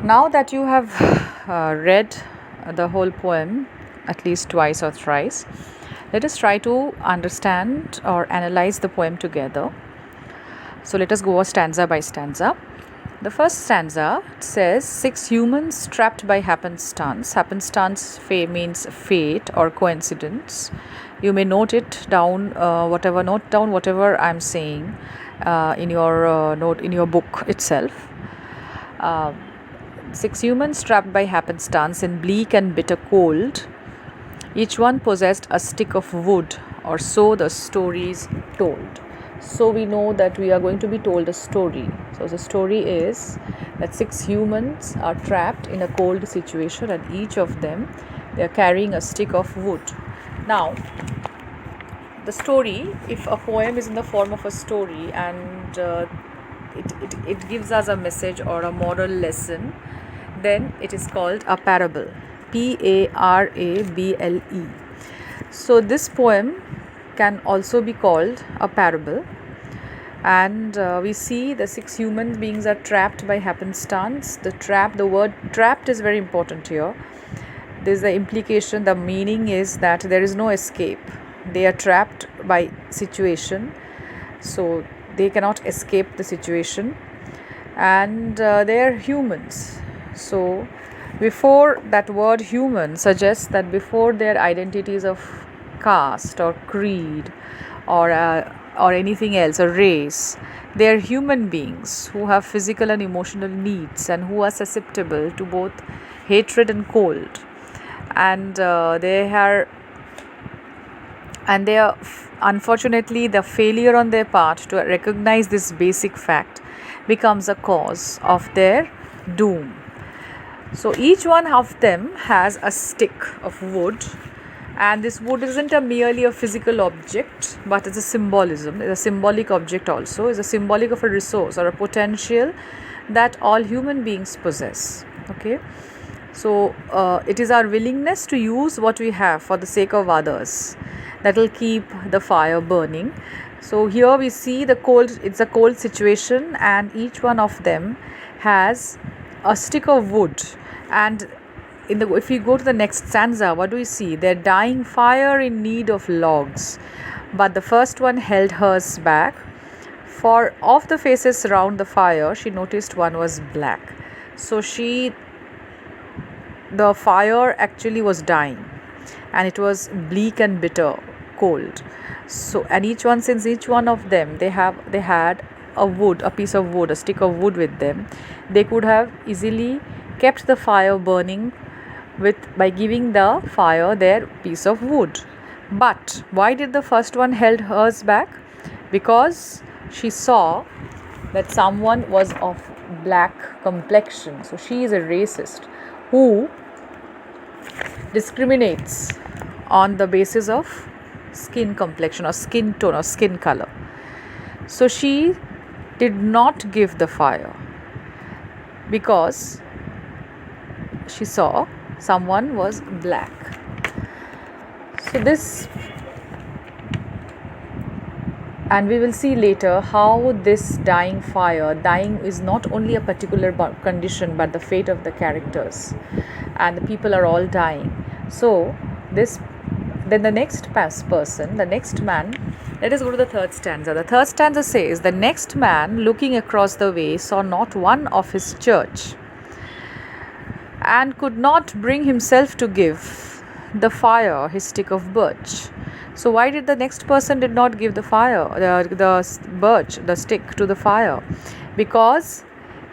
Now that you have read the whole poem at least twice or thrice, let us try to understand or analyze the poem together. So let us go stanza by stanza. The first stanza says, six humans trapped by happenstance. Happenstance means fate or coincidence. You may note it down, note down whatever I'm saying in your note in your book itself. Six humans trapped by happenstance in bleak and bitter cold. Each one possessed a stick of wood, or so the story is told. So we know that we are going to be told a story. So the story is that six humans are trapped in a cold situation, and each of them, they are carrying a stick of wood. Now, the story, if a poem is in the form of a story and it gives us a message or a moral lesson, then it is called a parable. Parable. So this poem can also be called a parable, and we see the six human beings are trapped by happenstance. The word trapped is very important here. This is the implication, the meaning is that there is no escape. They are trapped by situation, so they cannot escape the situation, and they are humans. So before, that word human suggests that before their identities of caste or creed or anything else, or race, they are human beings who have physical and emotional needs and who are susceptible to both hatred and cold, and they are unfortunately, the failure on their part to recognize this basic fact becomes a cause of their doom. So each one of them has a stick of wood, and this wood isn't merely a physical object, but it's a symbolism. It's a symbolic object also. It's a symbolic of a resource or a potential that all human beings possess. Okay, so it is our willingness to use what we have for the sake of others that will keep the fire burning. So here we see it's a cold situation, and each one of them has a stick of wood. And if we go to the next stanza, what do we see? They're dying fire in need of logs, but the first one held hers back, for of the faces round the fire she noticed one was black. So the fire actually was dying, and it was bleak and bitter cold. So, and since each one of them, they had a piece of wood, a stick of wood with them, they could have easily kept the fire burning by giving the fire their piece of wood. But why did the first one held hers back? Because she saw that someone was of black complexion. So she is a racist who discriminates on the basis of skin complexion or skin tone or skin color. So she did not give the fire because she saw someone was black. So this, and we will see later how this dying is not only a particular condition but the fate of the characters, and the people are all dying. So then the next person, the next man, let us go to the third stanza. The third stanza says, the next man looking across the way saw not one of his church, and could not bring himself to give the fire his stick of birch. So why did the next person did not give the fire, the stick to the fire? Because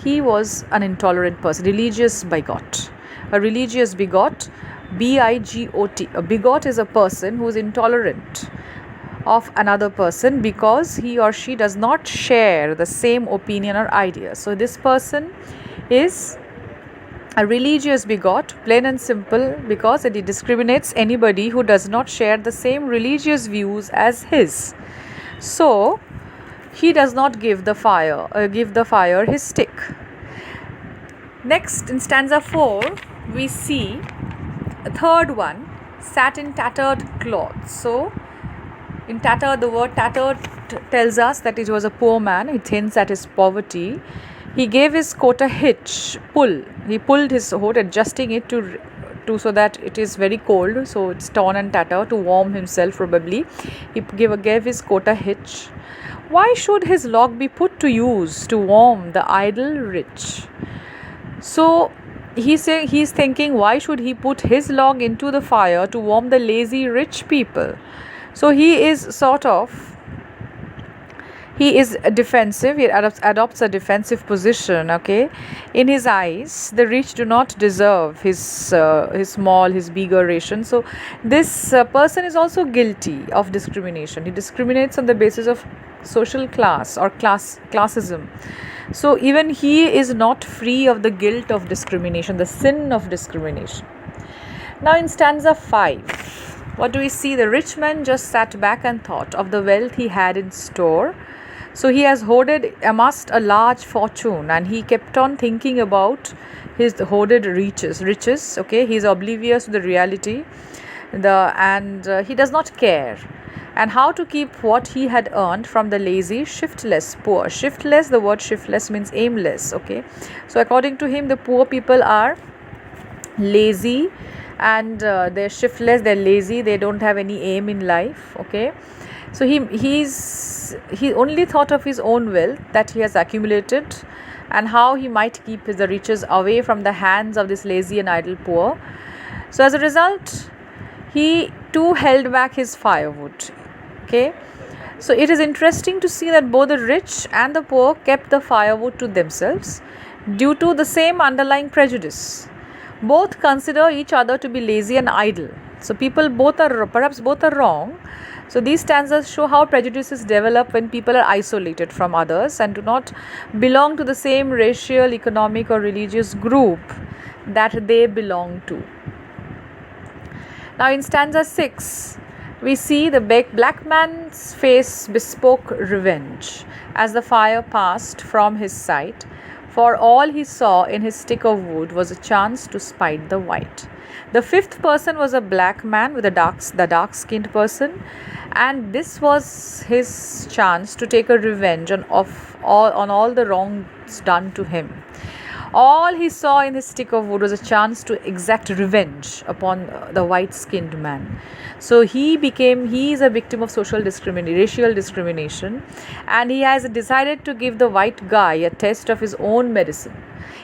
he was an intolerant person, religious bigot. A religious bigot, bigot. A bigot is a person who is intolerant of another person because he or she does not share the same opinion or idea. So this person is a religious bigot, plain and simple, because it discriminates anybody who does not share the same religious views as his. So he does not give the fire his stick. Next, in stanza 4, we see a third one, sat in tattered clothes. So in tattered, the word tattered tells us that it was a poor man. It hints at his poverty. He gave his coat a hitch, pull. He pulled his coat, adjusting it to so that it is very cold, so it's torn and tattered to warm himself probably. He gave his coat a hitch. Why should his log be put to use to warm the idle rich? So he's thinking, why should he put his log into the fire to warm the lazy rich people? So he is defensive. He adopts a defensive position. Okay, in his eyes the rich do not deserve his bigger ration. So this person is also guilty of discrimination. He discriminates on the basis of social class or classism. So even he is not free of the guilt of discrimination, the sin of discrimination. Now in stanza 5, what do we see? The rich man just sat back and thought of the wealth he had in store. So he has amassed a large fortune, and he kept on thinking about his hoarded riches. Okay, he is oblivious to the reality, and he does not care, and how to keep what he had earned from the lazy, shiftless poor. Shiftless, the word shiftless means aimless. Okay, so according to him, the poor people are lazy, and they're shiftless, they're lazy, they don't have any aim in life. Okay, so he only thought of his own wealth that he has accumulated, and how he might keep the riches away from the hands of this lazy and idle poor. So as a result, he too held back his firewood. Okay, so it is interesting to see that both the rich and the poor kept the firewood to themselves due to the same underlying prejudice. Both consider each other to be lazy and idle. So perhaps both are wrong. So these stanzas show how prejudices develop when people are isolated from others and do not belong to the same racial, economic or religious group that they belong to. Now in stanza 6, we see the black man's face bespoke revenge as the fire passed from his sight, for all he saw in his stick of wood was a chance to spite the white. The fifth person was a black man with the dark-skinned person, and this was his chance to take a revenge on all the wrongs done to him. All he saw in his stick of wood was a chance to exact revenge upon the white-skinned man. So he is a victim of racial discrimination, and he has decided to give the white guy a test of his own medicine,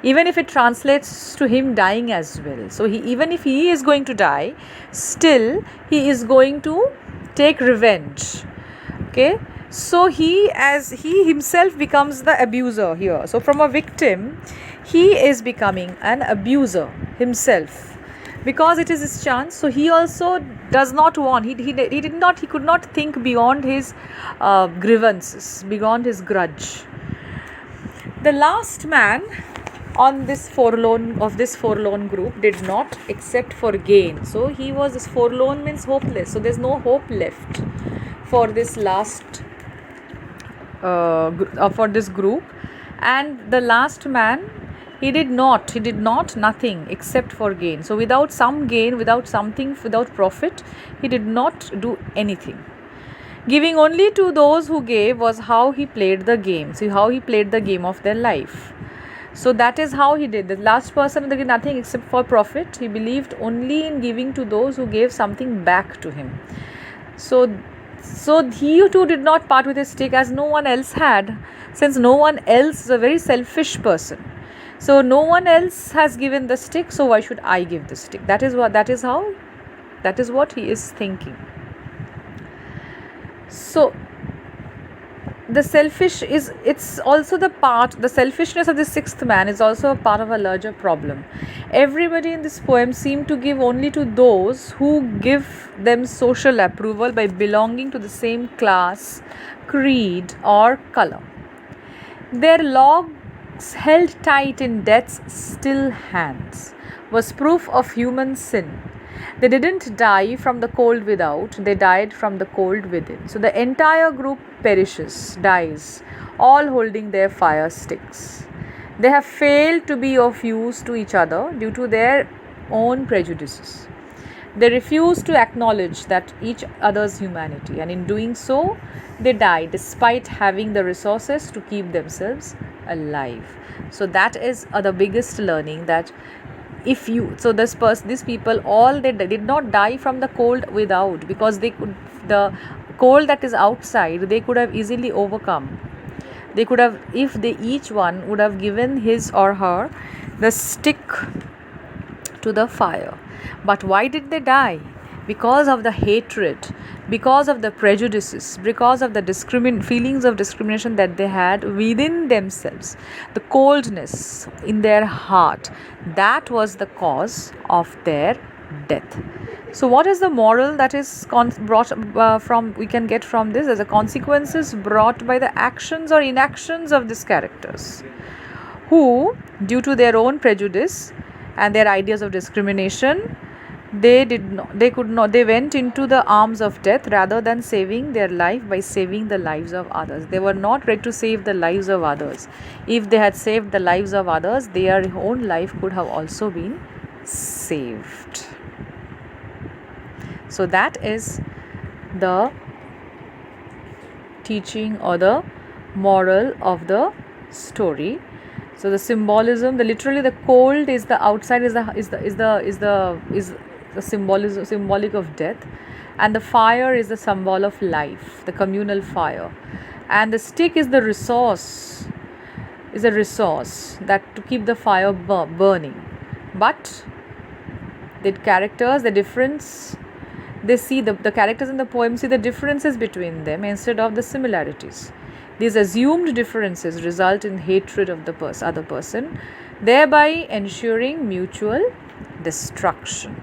even if it translates to him dying as well. So even if he is going to die, still he is going to take revenge. Okay, so he himself becomes the abuser here. So from a victim, he is becoming an abuser himself, because it is his chance. So he also does not want, he could not think beyond his grievances, beyond his grudge. The last man on this forlorn group did not accept for gain. So he was, this forlorn means hopeless. So there's no hope left for this last for this group. And the last man, he did nothing except for gain. So without some gain, without profit, he did not do anything. Giving only to those who gave was how he played the game. See how he played the game of their life. So that is how he did. The last person did nothing except for profit. He believed only in giving to those who gave something back to him. So he too did not part with his stick, as no one else had, since no one else is a very selfish person. So no one else has given the stick, so why should I give the stick? That is what he is thinking. So the selfishness of the sixth man is also a part of a larger problem. Everybody in this poem seemed to give only to those who give them social approval by belonging to the same class, creed or color. Their logs held tight in death's still hands was proof of human sin. They didn't die from the cold without, they died from the cold within. So the entire group dies, all holding their fire sticks. They have failed to be of use to each other due to their own prejudices. They refuse to acknowledge that each other's humanity, and in doing so, they die despite having the resources to keep themselves alive. So that is the biggest learning, that if you, so these people, all they did not die from the cold without, because they could, the cold that is outside they could have easily overcome. They could have, if they each one would have given his or her the stick to the fire. But why did they die? Because of the hatred, because of the prejudices, because of the feelings of discrimination that they had within themselves, the coldness in their heart, that was the cause of their death. So what is the moral that is brought from, we can get from this, as a consequences brought by the actions or inactions of these characters, who, due to their own prejudice and their ideas of discrimination, they went into the arms of death rather than saving their life by saving the lives of others. They were not ready to save the lives of others. If they had saved the lives of others, their own life could have also been saved. So that is the teaching or the moral of the story. So the symbolism, literally the cold is the outside, is the symbolism, symbolic of death, and the fire is the symbol of life, the communal fire, and the stick is the resource, that to keep the fire burning. But the characters, the difference, they see the characters in the poem see the differences between them instead of the similarities. These assumed differences result in hatred of the other person, thereby ensuring mutual destruction.